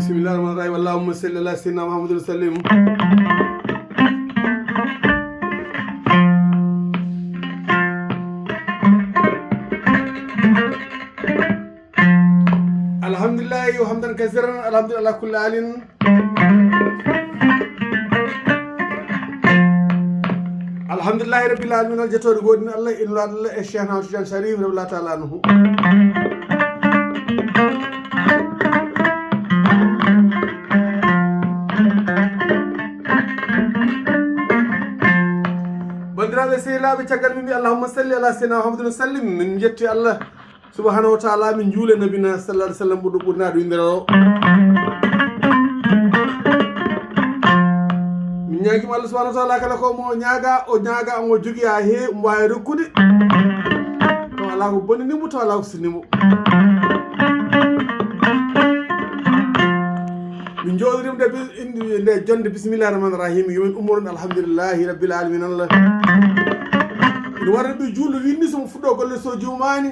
Bismillahirrahmanirrahim. Allahumma salli ala sayyidina Muhammadin sallim. Alhamdulillah wa hamdan katsiran alhamdulillah kulli halin. Alhamdulillah rabbil alamin aljatore godin Allah inna Allah e Cheikh Ahmad Tidiane Sharif radiyallahu ta'ala anhu. bandiraɓe sehilaɓe caggal min mbi allahumma salli ala sayyidina Muhammadin sallim min jetti Allah subhanahu wa ta'ala min juule nabina sallallahu alaihi wasallam ɓurɗo ɓurnaɗo yimɓe o min ñaguima Allah subhanahu wa ta'ala kala ko mo ñaaga omo jogui ha heewi omo wawi rokkude to ala ko bonninimo to ala ko sinimo min jooɗirimo nde jonde bisimillahi rahmani rahim yomin ummoron alhamdulillahi rabbil alamin Allah ina wara ɓe juulɗo winni somo fuɗɗo golle so jumani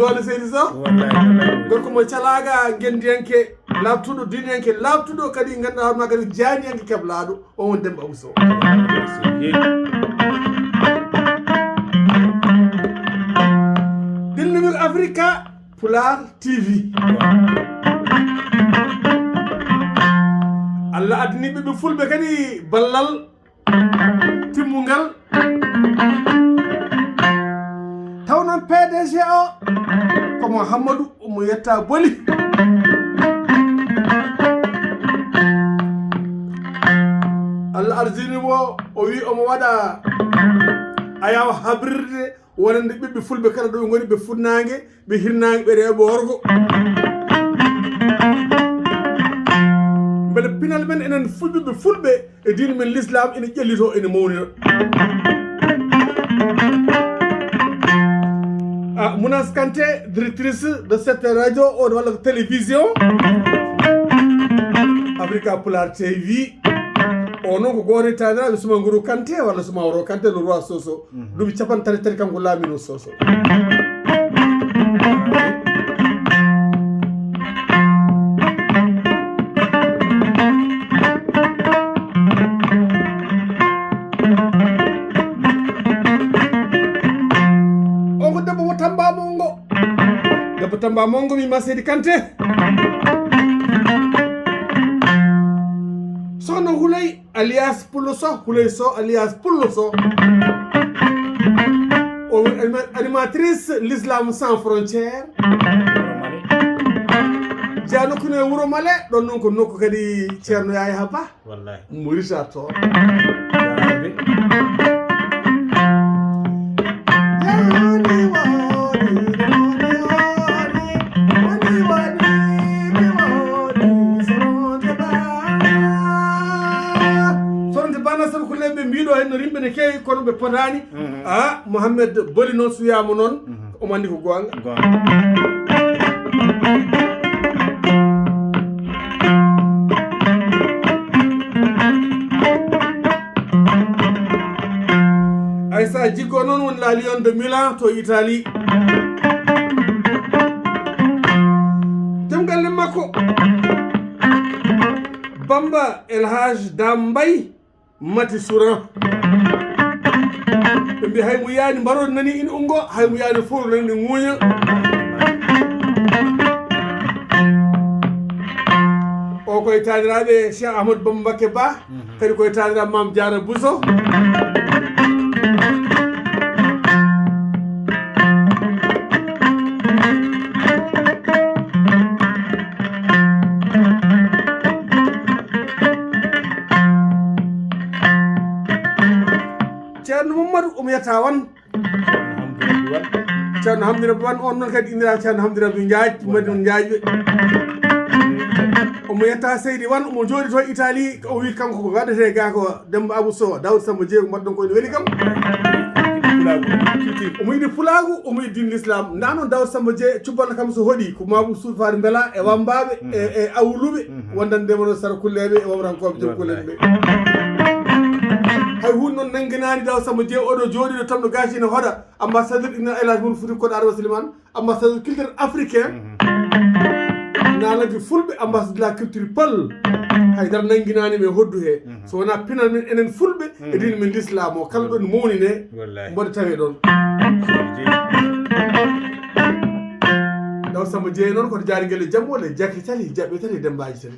dole seydi so gorko mo calaga gendiyanke labtuɗo diniyanke labtuɗo kadi ganduɗa hoorema kadi janiyanke keblaɗo on woni Demba Abou Sow dilnimi ko Africa Pular TV Allah addaniɓe ɓe fulɓe kadi ballal timmugal taw noon PDG o ko Mouhamadou omo yetta boli Allah arzini mo o wi omo waɗa ayaw habrirde wonande ɓiɓɓe fulɓe kala ɗo goni ɓe funnangue ɓe hirnangue ɓe reeɓe worgo beele pinal men enen fulɓe fulɓe e diine men l'islam ene ƴellito ene mawnira Mounas Kanté, directrice de cette radio ou de la télévision Africa Pular TV ono ko gori tanira suma nguru Kanté wala suma woro Kanté le roi Soso dum capan tari kanko lamino Soso Tamba Mongo mi Masedi Kanté sono Hulay alias Pullo Sow Hulay Sow alias Pullo Sow animatrice l'Islam sans frontières Diano Kune Wuro Male ɗon noon ko nokku kadi Ceerno Yaya Ba wallahi mo Richard to mbiɗo hen no rimɓe ne kewi kono ɓe potani Mohamed Boli noon suyama noon omo andi ko gonga ay sa jiggo noon woni la Lion de Milan to Italie temgalle makko Bamba El Hadj Dambay Mati Souran ɓe mbi hay mo yaani mbaroɗo nani ina ungo hay mo yaani fof nani ŋuuña o koye taniraɓe Cheikh Ahmadou Bamba Mbacké Ba kadi koye taniraɓe Mame Diarra Bousso Ceerno Mamadou omo yetta wan Ceerno Hamdi Rabbi wan on noon kadi innira Ceerno Hamdi Rabbi Ndiaye Madina Ndiaye omo yetta Seydi Wane omo jooɗi to Italie o wi kanko ko waɗete ga ko Demba Abou Sow Daoud Samba Dieng mbaɗɗon koye weli kam omo yiɗi pulagu omo yiɗi dine l'islam nda noon Daoud Samba Dieng cuballo kam so hoɗi ko mabou suufade beela e wambaɓe e awluɓe wondandema no sara kulleɓe e wamrankoɓe joom kullen ɓe hay hunde noon nangguinani Daoud Samba Dieng oɗo jooɗiɗo tamɗo gaci ne hoɗa ambassadeur ina Elhadji Mourou Fouti Koɗo Adama Souleymane ambassadeur culture africain naalante fulɓe ambassade de la culture pël haydara nangguinani ɓe hoddu he so wona pinal men enen fulɓe e dine men l'islam o kala ɗon mawni ne mboɗo tawe ɗon Daoud Samba Dieng noon koto jaari guel e jamma walla jake tati jaɓɓe tati e dembaji tan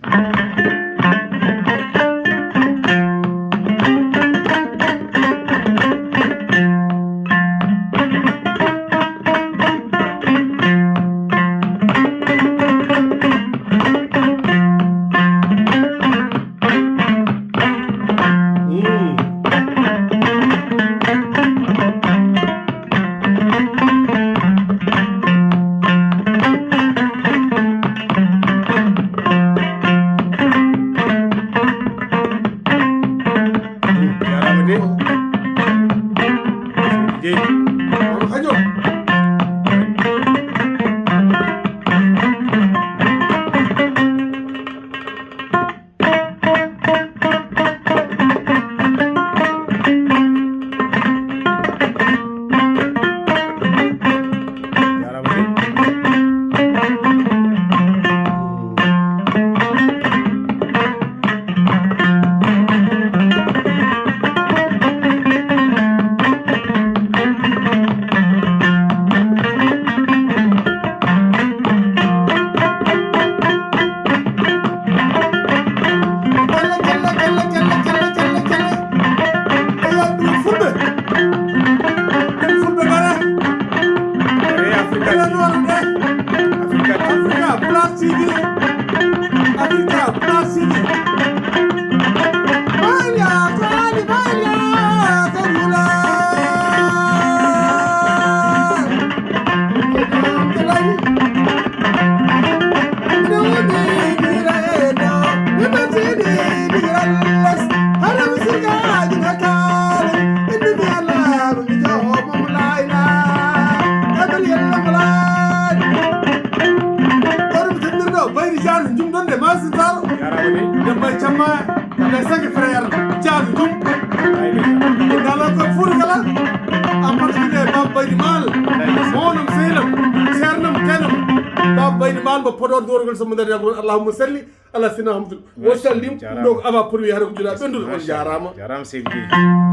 Demba Camma les 5 frères Diaz Dum dalo ko furgala ambarkide Baba Baydi Mal monum selam cernam kanam Baba Baydi Mal mo podor dorgol so mandari Allahumma salli ala sayyidina Muhammad wa sallim donc ava pour wi haro jula bendu on jarama Seydi